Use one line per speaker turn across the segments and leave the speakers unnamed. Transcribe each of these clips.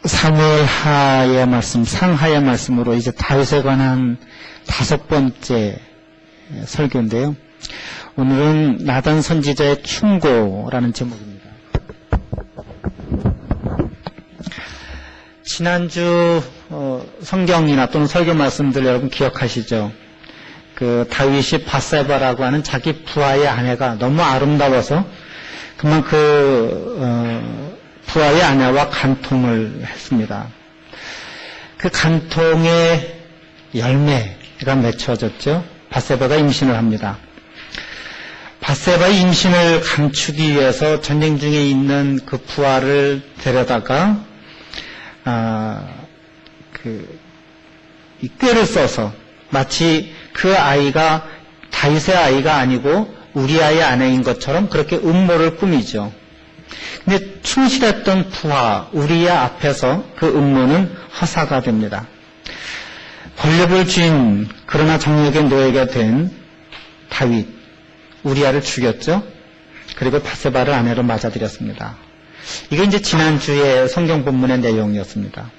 사무엘 하의 말씀, 상하의 말씀으로 이제 다윗에 관한 5번째 설교인데요. 오늘은 나단 선지자의 충고라는 제목입니다. 지난주 성경이나 또는 설교 말씀들 여러분 기억하시죠? 그 다윗이 밧세바라고 하는 자기 부하의 아내가 너무 아름다워서 그만 부하의 아내와 간통을 했습니다. 그 간통의 열매가 맺혀졌죠. 밧세바가 임신을 합니다. 밧세바의 임신을 감추기 위해서 전쟁 중에 있는 그 부하를 데려다가 이 꾀를 써서 마치 그 아이가 다윗의 아이가 아니고 우리아의 아내인 것처럼 그렇게 음모를 꾸미죠. 근데 충실했던 부하 우리아 앞에서 그 음모는 허사가 됩니다. 권력을 쥔 그러나 정력의 노예가 된 다윗 우리아를 죽였죠. 그리고 밧세바를 아내로 맞아들였습니다. 이게 이제 지난주에 성경 본문의 내용이었습니다.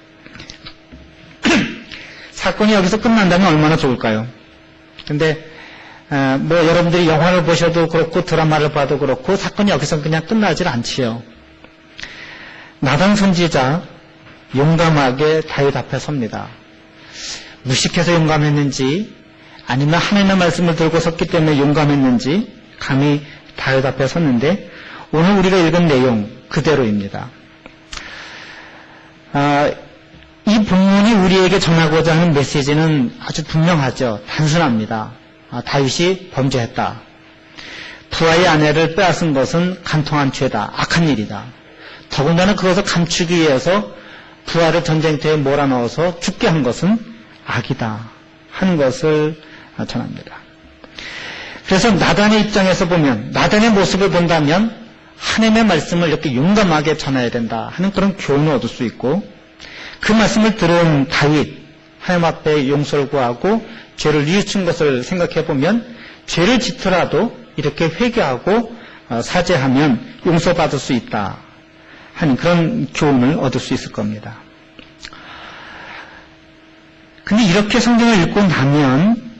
사건이 여기서 끝난다면 얼마나 좋을까요? 근데 여러분들이 영화를 보셔도 그렇고 드라마를 봐도 그렇고 사건이 여기서 그냥 끝나질 않지요. 나단 선지자 용감하게 다윗 앞에 섭니다. 무식해서 용감했는지 아니면 하나님의 말씀을 들고 섰기 때문에 용감했는지 감히 다윗 앞에 섰는데 오늘 우리가 읽은 내용 그대로입니다. 이 본문이 우리에게 전하고자 하는 메시지는 아주 분명하죠. 단순합니다. 다윗이 범죄했다. 부하의 아내를 빼앗은 것은 간통한 죄다. 악한 일이다. 더군다나 그것을 감추기 위해서 부하를 전쟁터에 몰아넣어서 죽게 한 것은 악이다 하는 것을 전합니다. 그래서 나단의 입장에서 보면 나단의 모습을 본다면 하나님의 말씀을 이렇게 용감하게 전해야 된다 하는 그런 교훈을 얻을 수 있고 그 말씀을 들은 다윗 하나님 앞에 용서를 구하고 죄를 뉘우친 것을 생각해 보면 죄를 짓더라도 이렇게 회개하고 사죄하면 용서받을 수 있다 하는 그런 교훈을 얻을 수 있을 겁니다. 근데 이렇게 성경을 읽고 나면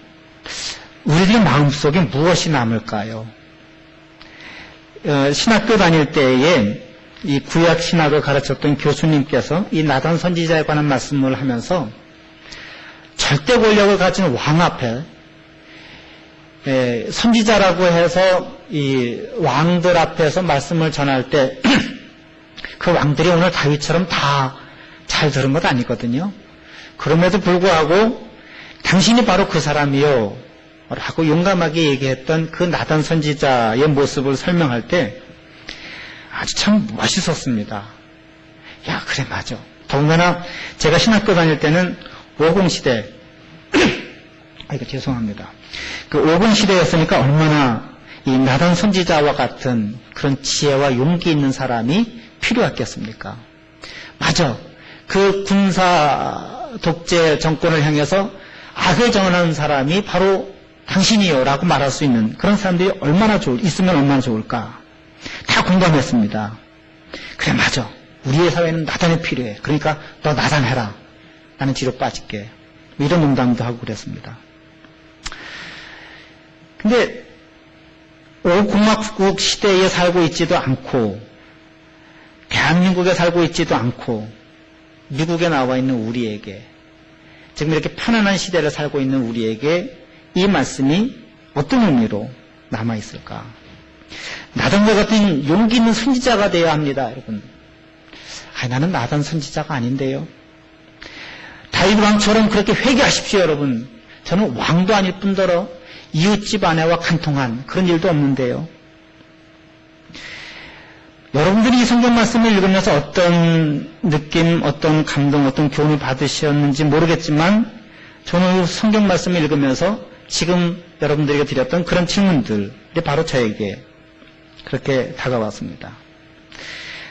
우리들의 마음속에 무엇이 남을까요? 신학교 다닐 때에 이 구약 신학을 가르쳤던 교수님께서 이 나단 선지자에 관한 말씀을 하면서 절대 권력을 가진 왕 앞에 선지자라고 해서 이 왕들 앞에서 말씀을 전할 때 그 왕들이 오늘 다윗처럼 다 잘 들은 것 아니거든요. 그럼에도 불구하고 당신이 바로 그 사람이요 라고 용감하게 얘기했던 그 나단 선지자의 모습을 설명할 때 아주 참 멋있었습니다. 야, 그래, 맞아. 더군다나 제가 신학교 다닐 때는 50시대, 죄송합니다. 그 50시대였으니까 얼마나 이 나단 선지자와 같은 그런 지혜와 용기 있는 사람이 필요했겠습니까? 맞아. 그 군사 독재 정권을 향해서 악을 정하는 사람이 바로 당신이요 라고 말할 수 있는 그런 사람들이 있으면 얼마나 좋을까? 다 공감했습니다. 그래, 맞아. 우리의 사회는 나단이 필요해. 그러니까 너 나단해라. 나는 뒤로 빠질게. 이런 농담도 하고 그랬습니다. 근데 오공화국 시대에 살고 있지도 않고 대한민국에 살고 있지도 않고 미국에 나와 있는 우리에게 지금 이렇게 편안한 시대를 살고 있는 우리에게 이 말씀이 어떤 의미로 남아있을까? 나단과 같은 용기 있는 선지자가 되어야 합니다, 여러분. 나는 나단 선지자가 아닌데요. 다윗 왕처럼 그렇게 회개하십시오, 여러분. 저는 왕도 아닐 뿐더러 이웃집 아내와 간통한 그런 일도 없는데요. 여러분들이 이 성경 말씀을 읽으면서 어떤 느낌, 어떤 감동, 어떤 교훈을 받으셨는지 모르겠지만 저는 성경 말씀을 읽으면서 지금 여러분들에게 드렸던 그런 질문들이 바로 저에게 그렇게 다가왔습니다.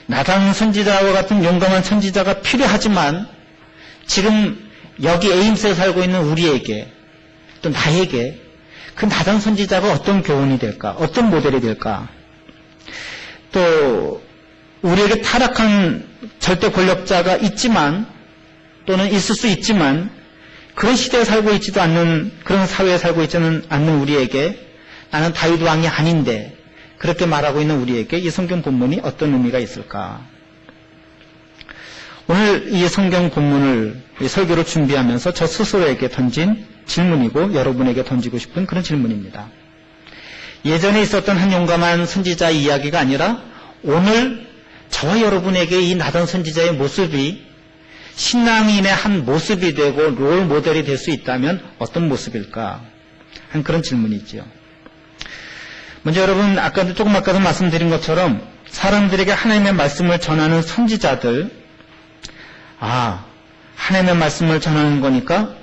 나단 선지자와 같은 용감한 선지자가 필요하지만 지금 여기 에임스에 살고 있는 우리에게 또 나에게 그 나단 선지자가 어떤 교훈이 될까? 어떤 모델이 될까? 또 우리에게 타락한 절대 권력자가 있지만 또는 있을 수 있지만 그런 시대에 살고 있지도 않는 그런 사회에 살고 있지는 않는 우리에게 나는 다윗 왕이 아닌데 그렇게 말하고 있는 우리에게 이 성경 본문이 어떤 의미가 있을까? 오늘 이 성경 본문을 이 설교를 준비하면서 저 스스로에게 던진 질문이고 여러분에게 던지고 싶은 그런 질문입니다. 예전에 있었던 한 용감한 선지자 이야기가 아니라 오늘 저와 여러분에게 이 나던 선지자의 모습이 신앙인의 한 모습이 되고 롤 모델이 될 수 있다면 어떤 모습일까? 한 그런 질문이지요. 먼저 여러분 조금 아까도 말씀드린 것처럼 사람들에게 하나님의 말씀을 전하는 선지자들, 하나님의 말씀을 전하는 거니까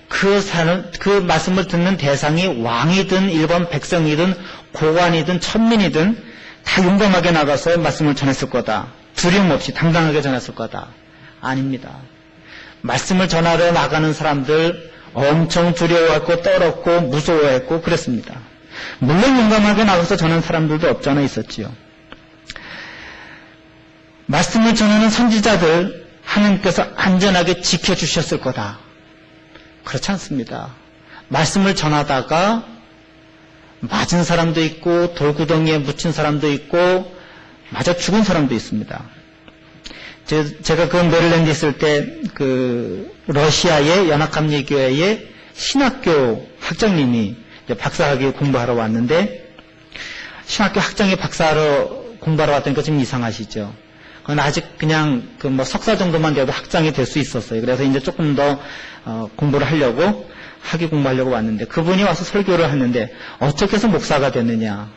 그 말씀을 듣는 대상이 왕이든 일반 백성이든 고관이든 천민이든 다 용감하게 나가서 말씀을 전했을 거다. 두려움 없이 당당하게 전했을 거다. 아닙니다. 말씀을 전하러 나가는 사람들 엄청 두려워했고 떨었고 무서워했고 그랬습니다. 물론 용감하게 나가서 전하는 사람들도 없지 않아 있었지요. 말씀을 전하는 선지자들 하나님께서 안전하게 지켜주셨을 거다. 그렇지 않습니다. 말씀을 전하다가 맞은 사람도 있고 돌구덩이에 묻힌 사람도 있고 맞아 죽은 사람도 있습니다. 제가 그 메릴랜드 있을 때 러시아의 연합감리교회의 신학교 학장님이 박사학위 공부하러 왔는데 신학교 학장이 박사하러 공부하러 왔다니까 좀 이상하시죠. 그건 아직 그냥 석사 정도만 돼도 학장이 될 수 있었어요. 그래서 이제 조금 더 공부를 하려고 학위 공부하려고 왔는데 그분이 와서 설교를 하는데 어떻게 해서 목사가 됐느냐.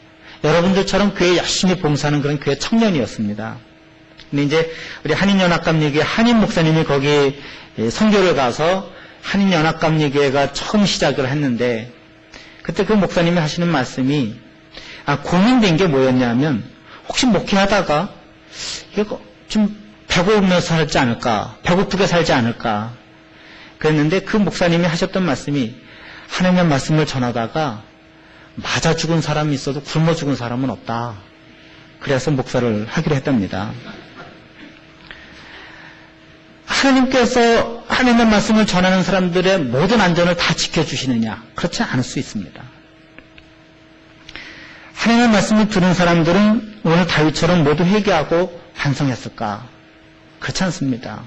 여러분들처럼 교회 열심히 봉사하는 그런 교회 청년이었습니다. 근데 이제 우리 한인연합감리교회 한인 목사님이 거기 선교를 가서 한인연합감리교회가 처음 시작을 했는데 그때 그 목사님이 하시는 말씀이 고민된 게 뭐였냐면 혹시 목회하다가 이거 좀 배고프면서 살지 않을까, 배고프게 살지 않을까 그랬는데 그 목사님이 하셨던 말씀이 하나님의 말씀을 전하다가 맞아 죽은 사람이 있어도 굶어 죽은 사람은 없다. 그래서 목사를 하기로 했답니다. 하나님께서 하나님의 말씀을 전하는 사람들의 모든 안전을 다 지켜주시느냐? 그렇지 않을 수 있습니다. 하나님의 말씀을 들은 사람들은 오늘 다윗처럼 모두 회개하고 반성했을까? 그렇지 않습니다.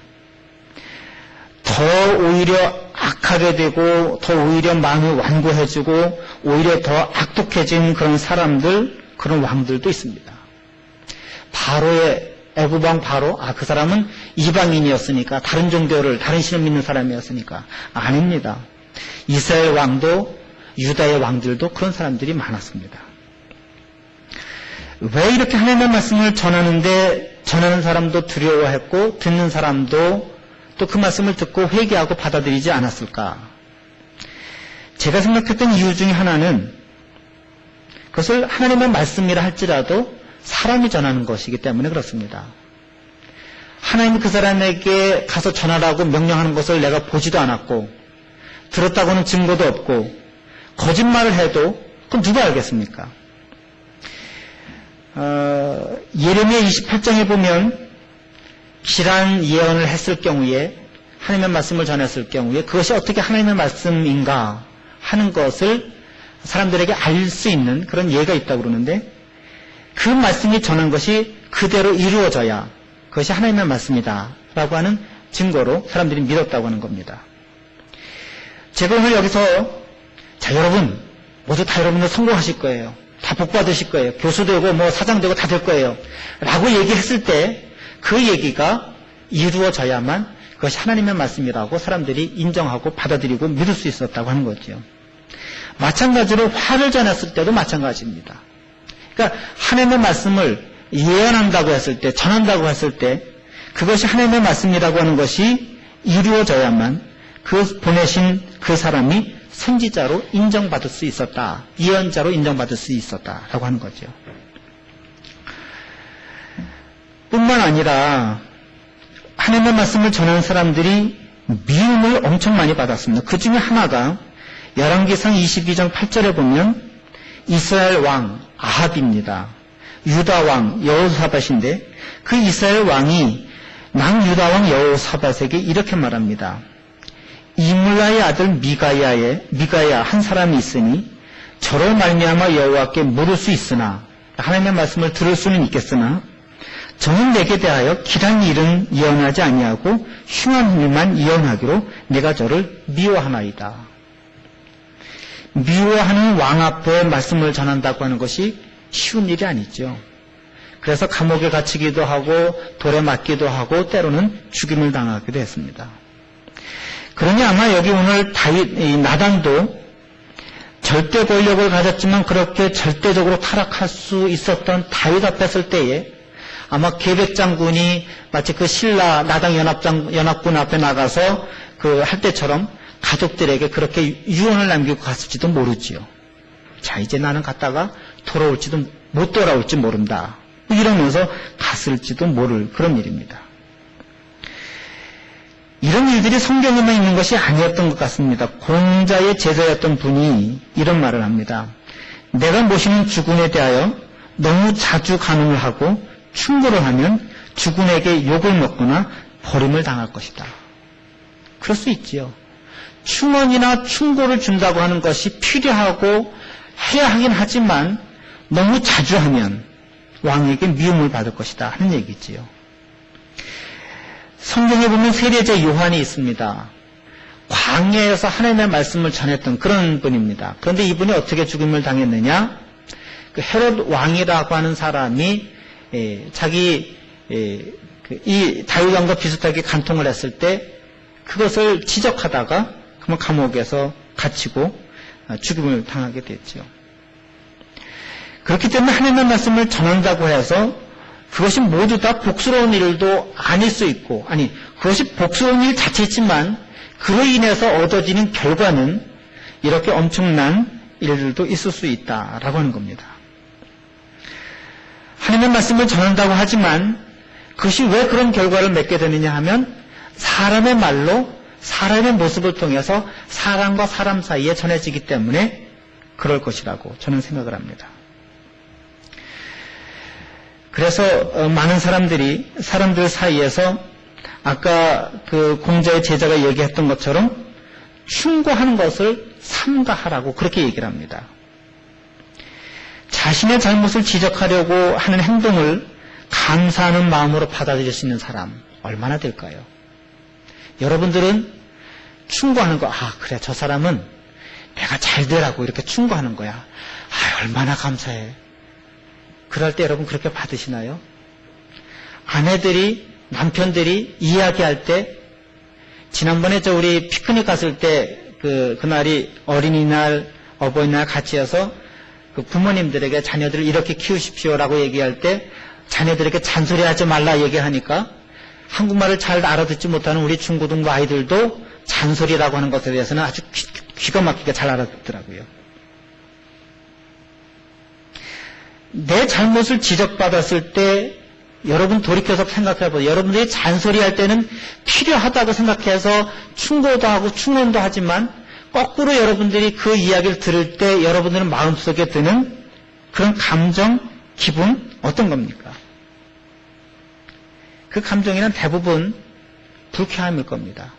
더 오히려 악하게 되고 더 오히려 마음이 완고해지고 오히려 더 악독해진 그런 사람들, 그런 왕들도 있습니다. 바로의 애굽왕 바로 그 사람은 이방인이었으니까 다른 종교를 다른 신을 믿는 사람이었으니까 아닙니다. 이스라엘 왕도 유다의 왕들도 그런 사람들이 많았습니다. 왜 이렇게 하나님의 말씀을 전하는데 전하는 사람도 두려워했고 듣는 사람도 또 그 말씀을 듣고 회개하고 받아들이지 않았을까? 제가 생각했던 이유 중에 하나는 그것을 하나님의 말씀이라 할지라도 사람이 전하는 것이기 때문에 그렇습니다. 하나님이 그 사람에게 가서 전하라고 명령하는 것을 내가 보지도 않았고 들었다고는 증거도 없고 거짓말을 해도 그건 누가 알겠습니까? 예레미야 28장에 보면 길한 예언을 했을 경우에 하나님의 말씀을 전했을 경우에 그것이 어떻게 하나님의 말씀인가 하는 것을 사람들에게 알 수 있는 그런 예가 있다고 그러는데 그 말씀이 전한 것이 그대로 이루어져야 그것이 하나님의 말씀이다 라고 하는 증거로 사람들이 믿었다고 하는 겁니다. 제가 오늘 여기서 여러분 모두 다 여러분들 성공하실 거예요. 다 복 받으실 거예요. 교수 되고 사장 되고 다 될 거예요 라고 얘기했을 때 그 얘기가 이루어져야만 그것이 하나님의 말씀이라고 사람들이 인정하고 받아들이고 믿을 수 있었다고 하는 거죠. 마찬가지로 화를 전했을 때도 마찬가지입니다. 그러니까 하나님의 말씀을 예언한다고 했을 때, 전한다고 했을 때 그것이 하나님의 말씀이라고 하는 것이 이루어져야만 그 보내신 그 사람이 선지자로 인정받을 수 있었다. 예언자로 인정받을 수 있었다라고 하는 거죠. 뿐만 아니라 하나님의 말씀을 전하는 사람들이 미움을 엄청 많이 받았습니다. 그 중에 하나가 열왕기상 22장 8절에 보면 이스라엘 왕 아합입니다. 유다 왕 여호사밧인데 그 이스라엘 왕이 남유다왕 여호사밧에게 이렇게 말합니다. 이물라의 아들 미가야 한 사람이 있으니 저로 말미암아 여호와께 물을 수 있으나 하나님의 말씀을 들을 수는 있겠으나 저는 내게 대하여 길한 일은 예언하지 아니하고 흉한 일만 예언하기로 내가 저를 미워하나이다. 미워하는 왕 앞에 말씀을 전한다고 하는 것이 쉬운 일이 아니죠. 그래서 감옥에 갇히기도 하고 돌에 맞기도 하고 때로는 죽임을 당하기도 했습니다. 그러니 아마 여기 오늘 나단도 절대 권력을 가졌지만 그렇게 절대적으로 타락할 수 있었던 다윗 앞에 설 때에 아마 계백장군이 마치 그 신라 나당 연합군 앞에 나가서 그 할 때처럼 가족들에게 그렇게 유언을 남기고 갔을지도 모르지요. 자, 이제 나는 갔다가 못 돌아올지 모른다. 이러면서 갔을지도 모를 그런 일입니다. 이런 일들이 성경에만 있는 것이 아니었던 것 같습니다. 공자의 제자였던 분이 이런 말을 합니다. 내가 모시는 주군에 대하여 너무 자주 간음을 하고 충고를 하면 주군에게 욕을 먹거나 버림을 당할 것이다. 그럴 수 있지요. 충언이나 충고를 준다고 하는 것이 필요하고 해야 하긴 하지만 너무 자주 하면 왕에게 미움을 받을 것이다 하는 얘기지요. 성경에 보면 세례자 요한이 있습니다. 광야에서 하나님의 말씀을 전했던 그런 분입니다. 그런데 이분이 어떻게 죽임을 당했느냐? 그 헤롯 왕이라고 하는 사람이 이 다윗 왕과 비슷하게 간통을 했을 때 그것을 지적하다가 그만 감옥에서 갇히고 죽임을 당하게 됐죠. 그렇기 때문에 하나님의 말씀을 전한다고 해서 그것이 모두 다 복스러운 일도 아닐 수 있고, 그것이 복스러운 일 자체지만 그로 인해서 얻어지는 결과는 이렇게 엄청난 일들도 있을 수 있다라고 하는 겁니다. 하나님의 말씀을 전한다고 하지만 그것이 왜 그런 결과를 맺게 되느냐 하면 사람의 말로 사람의 모습을 통해서 사람과 사람 사이에 전해지기 때문에 그럴 것이라고 저는 생각을 합니다. 그래서 많은 사람들 사이에서 아까 그 공자의 제자가 얘기했던 것처럼 충고하는 것을 삼가하라고 그렇게 얘기를 합니다. 자신의 잘못을 지적하려고 하는 행동을 감사하는 마음으로 받아들일 수 있는 사람 얼마나 될까요? 여러분들은 충고하는 거, 그래, 저 사람은 내가 잘 되라고 이렇게 충고하는 거야. 얼마나 감사해. 그럴 때 여러분 그렇게 받으시나요? 아내들이, 남편들이 이야기할 때, 지난번에 우리 피크닉 갔을 때, 그날이 어린이날, 어버이날 같이 해서 그 부모님들에게 자녀들을 이렇게 키우십시오라고 얘기할 때, 자녀들에게 잔소리하지 말라 얘기하니까, 한국말을 잘 알아듣지 못하는 우리 중고등부 아이들도 잔소리라고 하는 것에 대해서는 아주 기가 막히게 잘 알아듣더라고요. 내 잘못을 지적받았을 때 여러분 돌이켜서 생각해보세요. 여러분들이 잔소리할 때는 필요하다고 생각해서 충고도 하고 충언도 하지만 거꾸로 여러분들이 그 이야기를 들을 때 여러분들은 마음속에 드는 그런 감정, 기분 어떤 겁니까? 그 감정에는 대부분 불쾌함일 겁니다.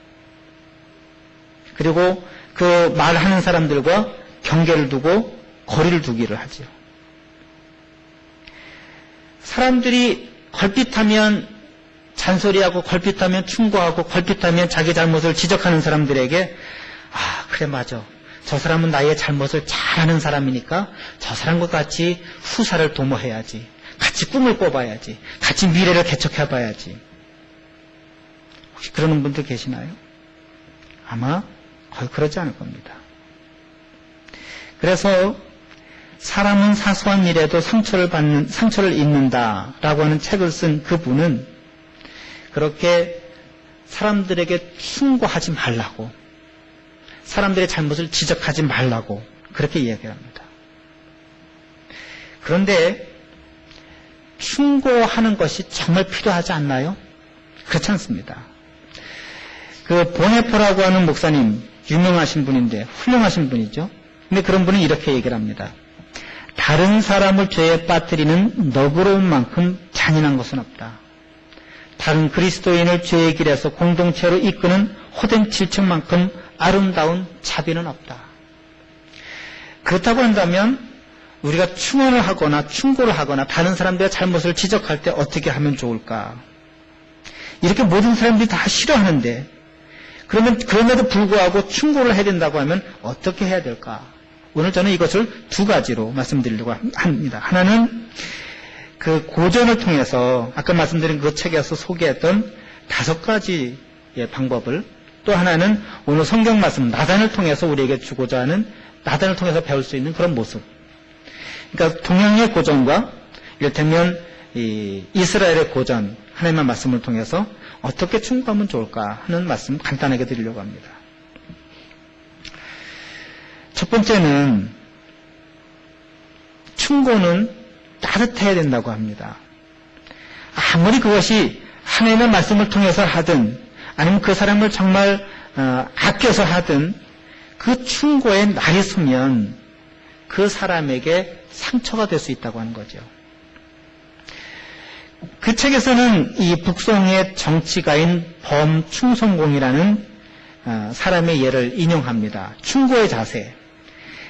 그리고 그 말하는 사람들과 경계를 두고 거리를 두기를 하죠. 사람들이 걸핏하면 잔소리하고 걸핏하면 충고하고 걸핏하면 자기 잘못을 지적하는 사람들에게 그래 맞아. 저 사람은 나의 잘못을 잘 아는 사람이니까 저 사람과 같이 후사를 도모해야지. 같이 꿈을 꿔봐야지. 같이 미래를 개척해봐야지. 혹시 그러는 분들 계시나요? 아마 거의 그러지 않을 겁니다. 그래서 사람은 사소한 일에도 상처를 입는다라고 하는 책을 쓴 그분은 그렇게 사람들에게 충고하지 말라고, 사람들의 잘못을 지적하지 말라고 그렇게 이야기합니다. 그런데 충고하는 것이 정말 필요하지 않나요? 그렇지 않습니다. 그 보네포라고 하는 목사님, 유명하신 분인데 훌륭하신 분이죠. 근데 그런 분은 이렇게 얘기를 합니다. 다른 사람을 죄에 빠뜨리는 너그러운 만큼 잔인한 것은 없다. 다른 그리스도인을 죄의 길에서 공동체로 이끄는 호된 질책만큼 아름다운 자비는 없다. 그렇다고 한다면 우리가 충언을 하거나 충고를 하거나 다른 사람들의 잘못을 지적할 때 어떻게 하면 좋을까? 이렇게 모든 사람들이 다 싫어하는데 그러면 그럼에도 불구하고 충고를 해야 된다고 하면 어떻게 해야 될까? 오늘 저는 이것을 두 가지로 말씀드리려고 합니다. 하나는 그 고전을 통해서 아까 말씀드린 그 책에서 소개했던 5가지의 방법을, 또 하나는 오늘 성경 말씀 나단을 통해서 우리에게 주고자 하는, 나단을 통해서 배울 수 있는 그런 모습. 그러니까 동양의 고전과 이를테면 이스라엘의 고전, 하나님의 말씀을 통해서 어떻게 충고하면 좋을까 하는 말씀 간단하게 드리려고 합니다. 첫 번째는 충고는 따뜻해야 된다고 합니다. 아무리 그것이 하나님의 말씀을 통해서 하든 아니면 그 사람을 정말 아껴서 하든 그 충고에 날이 서면 그 사람에게 상처가 될 수 있다고 하는 거죠. 그 책에서는 이 북송의 정치가인 범충성공이라는 사람의 예를 인용합니다. 충고의 자세.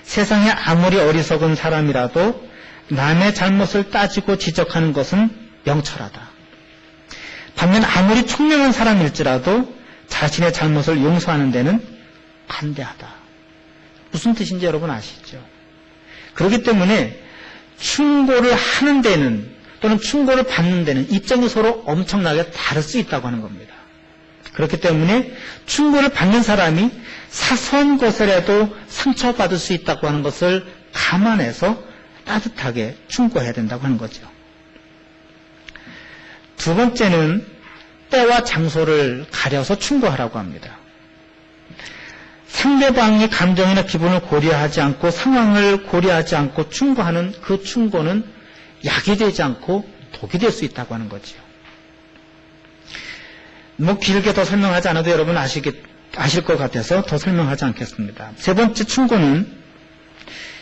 세상에 아무리 어리석은 사람이라도 남의 잘못을 따지고 지적하는 것은 명철하다. 반면 아무리 총명한 사람일지라도 자신의 잘못을 용서하는 데는 관대하다. 무슨 뜻인지 여러분 아시죠? 그렇기 때문에 충고를 하는 데는 또는 충고를 받는 데는 입장이 서로 엄청나게 다를 수 있다고 하는 겁니다. 그렇기 때문에 충고를 받는 사람이 사소한 것이라도 상처받을 수 있다고 하는 것을 감안해서 따뜻하게 충고해야 된다고 하는 거죠. 두 번째는 때와 장소를 가려서 충고하라고 합니다. 상대방의 감정이나 기분을 고려하지 않고 상황을 고려하지 않고 충고하는 그 충고는 약이 되지 않고 독이 될 수 있다고 하는 거죠. 뭐 길게 더 설명하지 않아도 여러분 아실 것 같아서 더 설명하지 않겠습니다. 세 번째 충고는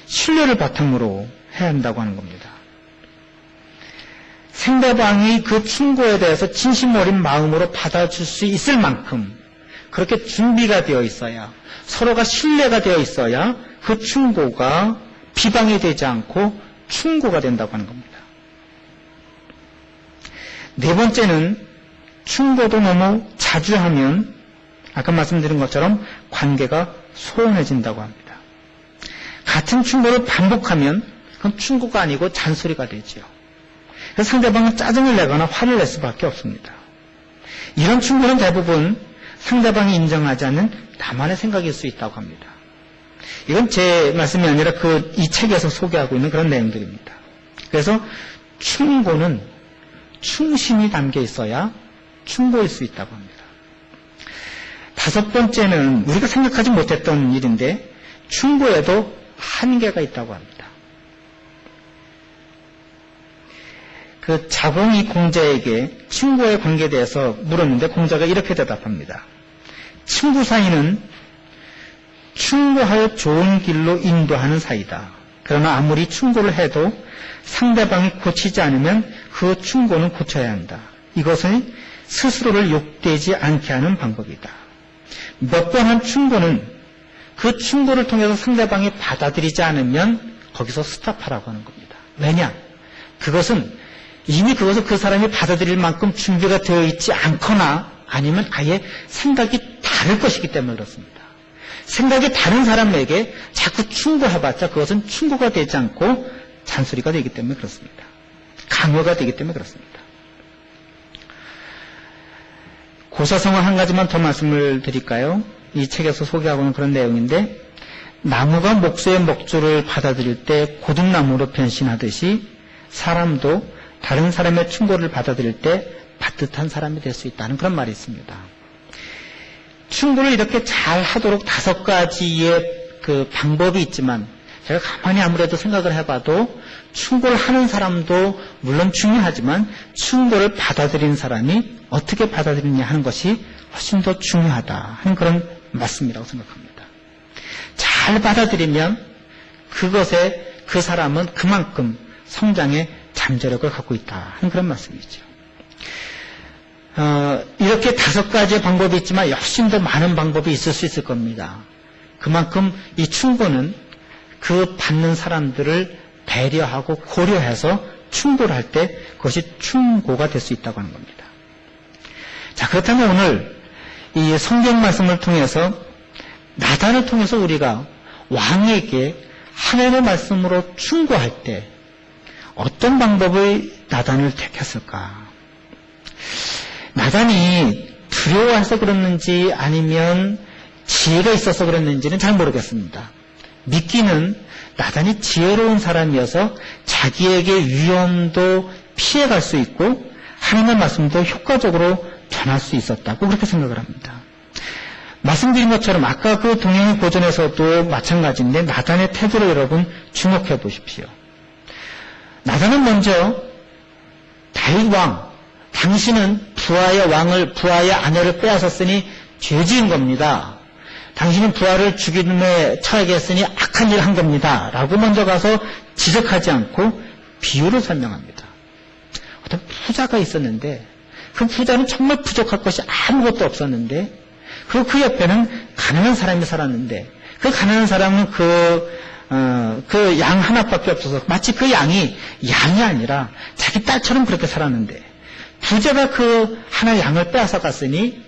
신뢰를 바탕으로 해야 한다고 하는 겁니다. 상대방이 그 충고에 대해서 진심 어린 마음으로 받아줄 수 있을 만큼 그렇게 준비가 되어 있어야, 서로가 신뢰가 되어 있어야 그 충고가 비방이 되지 않고 충고가 된다고 하는 겁니다. 네 번째는 충고도 너무 자주 하면 아까 말씀드린 것처럼 관계가 소원해진다고 합니다. 같은 충고를 반복하면 그건 충고가 아니고 잔소리가 되죠. 그래서 상대방은 짜증을 내거나 화를 낼 수밖에 없습니다. 이런 충고는 대부분 상대방이 인정하지 않는 나만의 생각일 수 있다고 합니다. 이건 제 말씀이 아니라 이 책에서 소개하고 있는 그런 내용들입니다. 그래서 충고는 충심이 담겨 있어야 충고일 수 있다고 합니다. 다섯 번째는 우리가 생각하지 못했던 일인데 충고에도 한계가 있다고 합니다. 그 자공이 공자에게 친구의 관계에 대해서 물었는데 공자가 이렇게 대답합니다. 친구 사이는 충고하여 좋은 길로 인도하는 사이다. 그러나 아무리 충고를 해도 상대방이 고치지 않으면 그 충고는 고쳐야 한다. 이것은 스스로를 욕되지 않게 하는 방법이다. 몇 번 한 충고는 그 충고를 통해서 상대방이 받아들이지 않으면 거기서 스탑하라고 하는 겁니다. 왜냐? 이미 그것을 그 사람이 받아들일 만큼 준비가 되어 있지 않거나 아니면 아예 생각이 다를 것이기 때문에 그렇습니다. 생각이 다른 사람에게 자꾸 충고해봤자 그것은 충고가 되지 않고 잔소리가 되기 때문에 그렇습니다. 강요가 되기 때문에 그렇습니다. 고사성어 한 가지만 더 말씀을 드릴까요? 이 책에서 소개하고 있는 그런 내용인데 나무가 목수의 목줄을 받아들일 때 고등나무로 변신하듯이 사람도 다른 사람의 충고를 받아들일 때 바뜻한 사람이 될 수 있다는 그런 말이 있습니다. 충고를 이렇게 잘 하도록 5가지의 그 방법이 있지만 제가 가만히 아무래도 생각을 해봐도 충고를 하는 사람도 물론 중요하지만 충고를 받아들이는 사람이 어떻게 받아들이냐 하는 것이 훨씬 더 중요하다 하는 그런 말씀이라고 생각합니다. 잘 받아들이면 그것에 그 사람은 그만큼 성장에 잠재력을 갖고 있다 하는 그런 말씀이죠. 이렇게 5가지의 방법이 있지만 훨씬 더 많은 방법이 있을 수 있을 겁니다. 그만큼 이 충고는 그 받는 사람들을 배려하고 고려해서 충고를 할 때 그것이 충고가 될 수 있다고 하는 겁니다. 자, 그렇다면 오늘 이 성경 말씀을 통해서 나단을 통해서 우리가 왕에게 하나님의 말씀으로 충고할 때 어떤 방법의 나단을 택했을까? 나단이 두려워해서 그랬는지 아니면 지혜가 있어서 그랬는지는 잘 모르겠습니다. 믿기는 나단이 지혜로운 사람이어서 자기에게 위험도 피해갈 수 있고 하나님의 말씀도 효과적으로 전할 수 있었다고 그렇게 생각을 합니다. 말씀드린 것처럼 아까 그 동행의 고전에서도 마찬가지인데 나단의 태도를 여러분 주목해 보십시오. 나단은 먼저 다윗 왕, 당신은 부하의 아내를 빼앗았으니 죄 지은 겁니다. 당신은 부하를 죽임에 처하게 했으니 악한 일을 한 겁니다. 라고 먼저 가서 지적하지 않고 비유를 설명합니다. 어떤 부자가 있었는데 그 부자는 정말 부족할 것이 아무것도 없었는데 그리고 그 옆에는 가난한 사람이 살았는데 그 가난한 사람은 그 양 하나밖에 없어서 마치 그 양이 아니라 자기 딸처럼 그렇게 살았는데 부자가 그 하나 양을 빼앗아 갔으니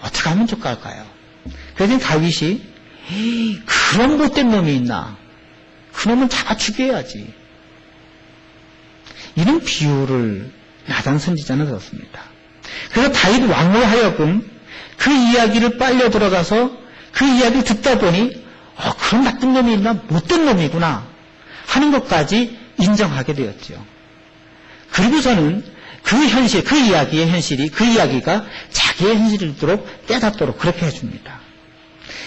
어떻게 하면 좋을까요? 그래서 다윗이 그런 못된 놈이 있나? 그 놈은 잡아 죽여야지. 이런 비유를 나단 선지자는 들었습니다. 그래서 다윗 왕으로 하여금 그 이야기를 빨려 들어가서 그 이야기를 듣다 보니 그런 나쁜 놈이 있나? 못된 놈이구나 하는 것까지 인정하게 되었죠. 그리고서는 그 현실, 그 이야기의 현실이 그 이야기가 자기의 현실이도록 깨닫도록 그렇게 해줍니다.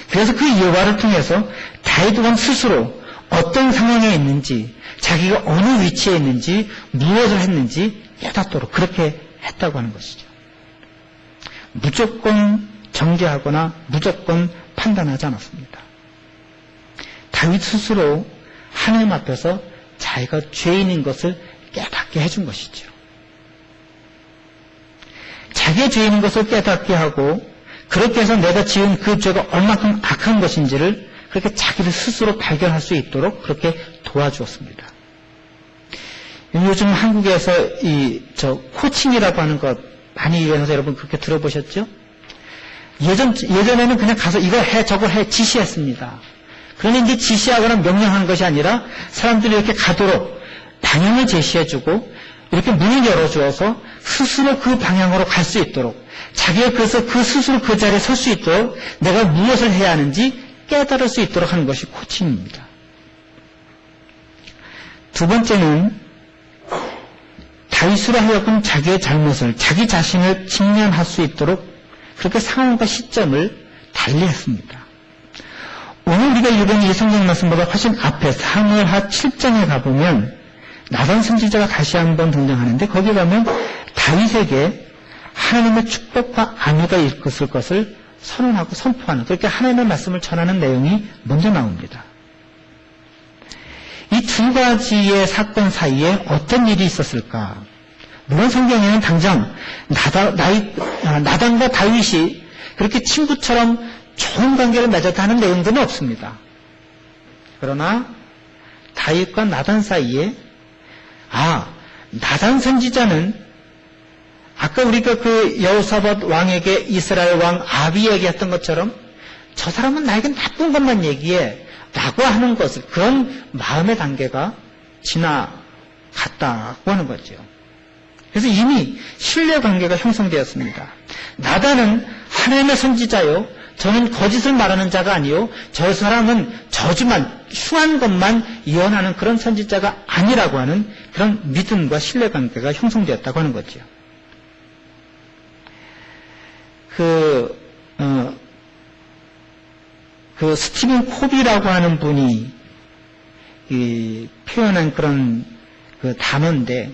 그래서 그 예화를 통해서 다윗 왕 스스로 어떤 상황에 있는지 자기가 어느 위치에 있는지 무엇을 했는지 깨닫도록 그렇게 했다고 하는 것이죠. 무조건 정죄하거나 무조건 판단하지 않았습니다. 다윗 스스로 하나님 앞에서 자기가 죄인인 것을 깨닫게 해준 것이죠. 자기의 죄인인 것을 깨닫게 하고 그렇게 해서 내가 지은 그 죄가 얼마큼 악한 것인지를 그렇게 자기를 스스로 발견할 수 있도록 그렇게 도와주었습니다. 요즘 한국에서 코칭이라고 하는 것 많이 유행해서 여러분 그렇게 들어보셨죠? 예전에는 그냥 가서 이거 해, 저거 해 지시했습니다. 그러니 이제 지시하거나 명령하는 것이 아니라 사람들이 이렇게 가도록 방향을 제시해주고 이렇게 문을 열어주어서 스스로 그 방향으로 갈 수 있도록 자기가 그래서 그 스스로 그 자리에 설 수 있도록 내가 무엇을 해야 하는지 깨달을 수 있도록 하는 것이 코칭입니다. 두 번째는 다윗으로 하여금 자기의 잘못을 자기 자신을 직면할 수 있도록 그렇게 상황과 시점을 달리했습니다. 오늘 우리가 읽은 이 성경 말씀보다 훨씬 앞에 사무엘하 7장에 가보면 나단 선지자가 다시 한번 등장하는데 거기 가면 다윗에게 하나님의 축복과 안위가 있을 것을 선언하고 선포하는 그렇게 하나님의 말씀을 전하는 내용이 먼저 나옵니다. 이 두 가지의 사건 사이에 어떤 일이 있었을까? 물론 성경에는 당장 나단과 다윗이 그렇게 친구처럼 좋은 관계를 맺었다는 내용들은 없습니다. 그러나 다윗과 나단 사이에 나단 선지자는 아까 우리가 그 여호사밧 왕에게 이스라엘 왕 아비에게 했던 것처럼 저 사람은 나에게 나쁜 것만 얘기해 라고 하는 것을 그런 마음의 단계가 지나갔다고 하는 거죠. 그래서 이미 신뢰관계가 형성되었습니다. 나단은 하나님의 선지자요 저는 거짓을 말하는 자가 아니요 저 사람은 저주만 흉한 것만 예언하는 그런 선지자가 아니라고 하는 그런 믿음과 신뢰관계가 형성되었다고 하는 거죠. 스티븐 코비라고 하는 분이 표현한 그런 단어인데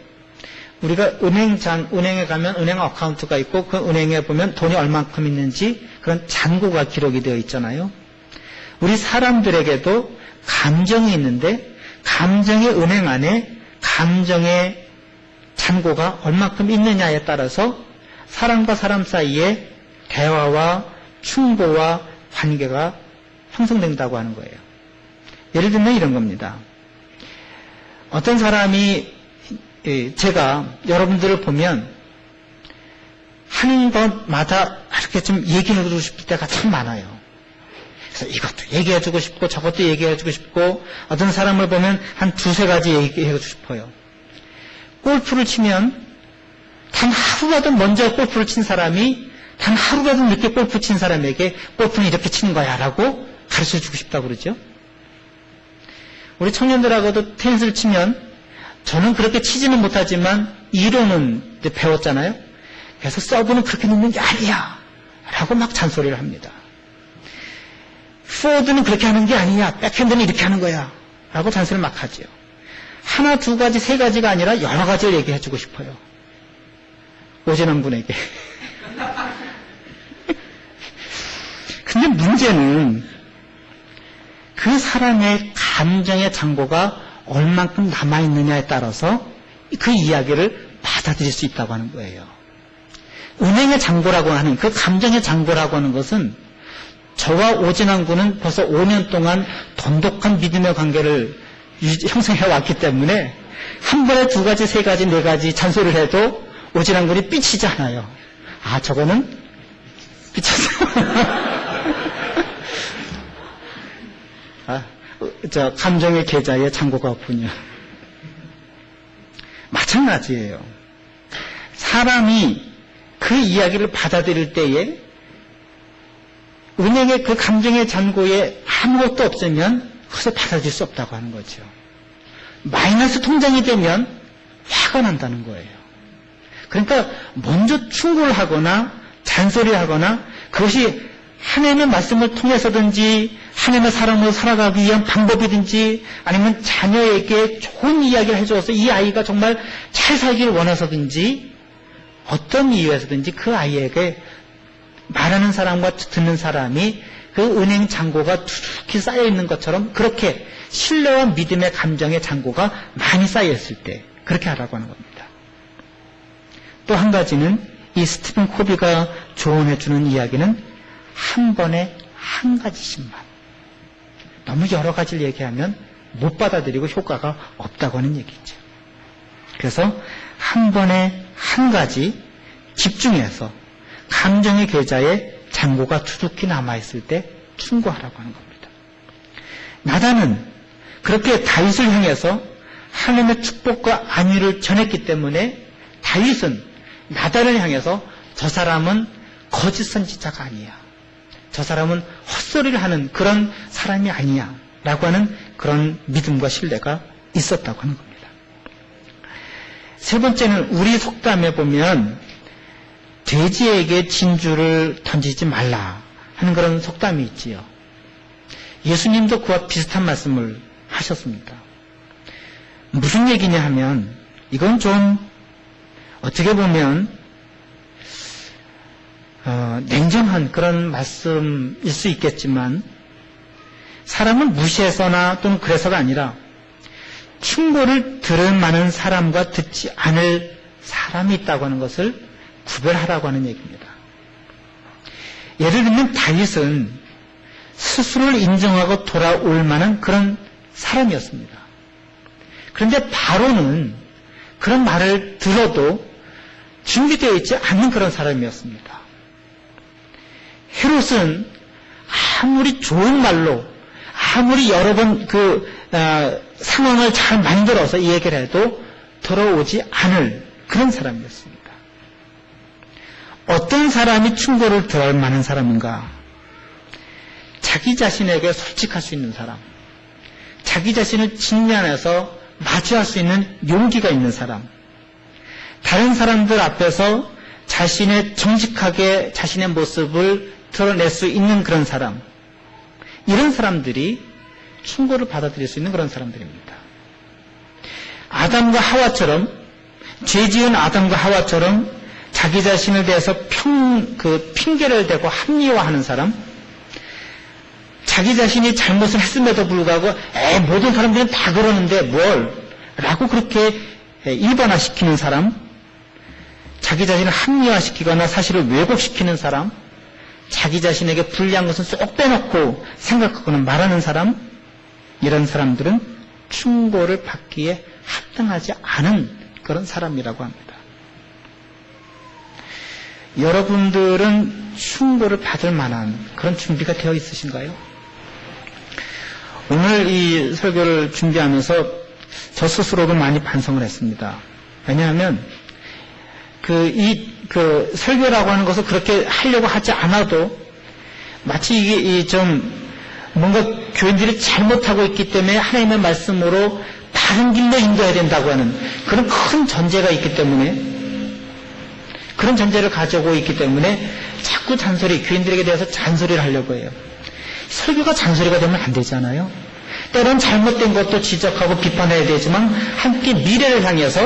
우리가 은행에 가면 은행 어카운트가 있고 그 은행에 보면 돈이 얼만큼 있는지 그런 잔고가 기록이 되어 있잖아요. 우리 사람들에게도 감정이 있는데 감정의 은행 안에 감정의 잔고가 얼만큼 있느냐에 따라서 사람과 사람 사이에 대화와 충고와 관계가 형성된다고 하는 거예요. 예를 들면 이런 겁니다. 어떤 사람이 제가 여러분들을 보면 하는 것마다 이렇게 좀 얘기해주고 싶을 때가 참 많아요. 그래서 이것도 얘기해주고 싶고 저것도 얘기해주고 싶고 어떤 사람을 보면 한 두세 가지 얘기해주고 싶어요. 골프를 치면 단 하루라도 먼저 골프를 친 사람이 단 하루라도 늦게 골프 친 사람에게 골프는 이렇게 치는 거야 라고 가르쳐주고 싶다고 그러죠. 우리 청년들하고도 테니스를 치면 저는 그렇게 치지는 못하지만 이론은 배웠잖아요. 그래서 서브는 그렇게 놓는 게 아니야 라고 막 잔소리를 합니다. 포워드는 그렇게 하는 게 아니야. 백핸드는 이렇게 하는 거야 라고 잔소리를 막 하죠. 하나, 두 가지, 세 가지가 아니라 여러 가지를 얘기해주고 싶어요. 오진환 분에게. 근데 문제는 그 사람의 감정의 잔고가 얼만큼 남아있느냐에 따라서 그 이야기를 받아들일 수 있다고 하는 거예요. 은행의 잔고라고 하는 그 감정의 잔고라고 하는 것은 저와 오진환 군은 벌써 5년 동안 돈독한 믿음의 관계를 형성해 왔기 때문에 한 번에 두 가지, 세 가지, 네 가지 잔소리를 해도 오진환 군이 삐치지 않아요. 아, 저거는 삐쳤어. 저 감정의 계좌에 잔고가 없군요. 마찬가지예요. 사람이 그 이야기를 받아들일 때에 은행의 그 감정의 잔고에 아무것도 없으면 그것을 받아들일 수 없다고 하는 거죠. 마이너스 통장이 되면 화가 난다는 거예요. 그러니까 먼저 충고를 하거나 잔소리를 하거나 그것이 하나님의 말씀을 통해서든지 하나님의 사람으로 살아가기 위한 방법이든지 아니면 자녀에게 좋은 이야기를 해줘서 이 아이가 정말 잘 살기를 원해서든지 어떤 이유에서든지 그 아이에게 말하는 사람과 듣는 사람이 그 은행 잔고가 두둑히 쌓여있는 것처럼 그렇게 신뢰와 믿음의 감정의 잔고가 많이 쌓여있을 때 그렇게 하라고 하는 겁니다. 또 한 가지는 이 스티븐 코비가 조언해주는 이야기는 한 번에 한 가지씩만. 너무 여러 가지를 얘기하면 못 받아들이고 효과가 없다고 하는 얘기죠. 그래서 한 번에 한 가지 집중해서 감정의 계좌에 잔고가 두둑히 남아있을 때 충고하라고 하는 겁니다. 나단은 그렇게 다윗을 향해서 하나님의 축복과 안위를 전했기 때문에 다윗은 나단을 향해서 저 사람은 거짓 선지자가 아니야. 저 사람은 헛소리를 하는 그런 사람이 아니야 라고 하는 그런 믿음과 신뢰가 있었다고 하는 겁니다. 세 번째는 우리 속담에 보면 돼지에게 진주를 던지지 말라 하는 그런 속담이 있지요. 예수님도 그와 비슷한 말씀을 하셨습니다. 무슨 얘기냐 하면 이건 좀 어떻게 보면 냉정한 그런 말씀일 수 있겠지만 사람을 무시해서나 또는 그래서가 아니라 충고를 들을 만한 사람과 듣지 않을 사람이 있다고 하는 것을 구별하라고 하는 얘기입니다. 예를 들면 다윗은 스스로를 인정하고 돌아올 만한 그런 사람이었습니다. 그런데 바로는 그런 말을 들어도 준비되어 있지 않는 그런 사람이었습니다. 헤롯은 아무리 좋은 말로 아무리 여러 번 상황을 잘 만들어서 이 얘기를 해도 들어오지 않을 그런 사람이었습니다. 어떤 사람이 충고를 들을 만한 사람인가? 자기 자신에게 솔직할 수 있는 사람, 자기 자신을 직면해서 마주할 수 있는 용기가 있는 사람, 다른 사람들 앞에서 자신의 정직하게 자신의 모습을 드러낼 수 있는 그런 사람, 이런 사람들이 충고를 받아들일 수 있는 그런 사람들입니다. 아담과 하와처럼, 죄 지은 아담과 하와처럼 자기 자신에 대해서 핑계를 대고 합리화하는 사람, 자기 자신이 잘못을 했음에도 불구하고 모든 사람들은 다 그러는데 뭘? 라고 그렇게 일반화시키는 사람, 자기 자신을 합리화시키거나 사실을 왜곡시키는 사람, 자기 자신에게 불리한 것은 쏙 빼놓고 생각하거나 말하는 사람, 이런 사람들은 충고를 받기에 합당하지 않은 그런 사람이라고 합니다. 여러분들은 충고를 받을 만한 그런 준비가 되어 있으신가요? 오늘 이 설교를 준비하면서 저 스스로도 많이 반성을 했습니다. 왜냐하면 설교라고 하는 것을 그렇게 하려고 하지 않아도 마치 이게 좀 뭔가 교인들이 잘못하고 있기 때문에 하나님의 말씀으로 다른 길로 인도해야 된다고 하는 그런 큰 전제가 있기 때문에, 그런 전제를 가지고 있기 때문에 자꾸 교인들에게 대해서 잔소리를 하려고 해요. 설교가 잔소리가 되면 안 되잖아요. 때론 잘못된 것도 지적하고 비판해야 되지만 함께 미래를 향해서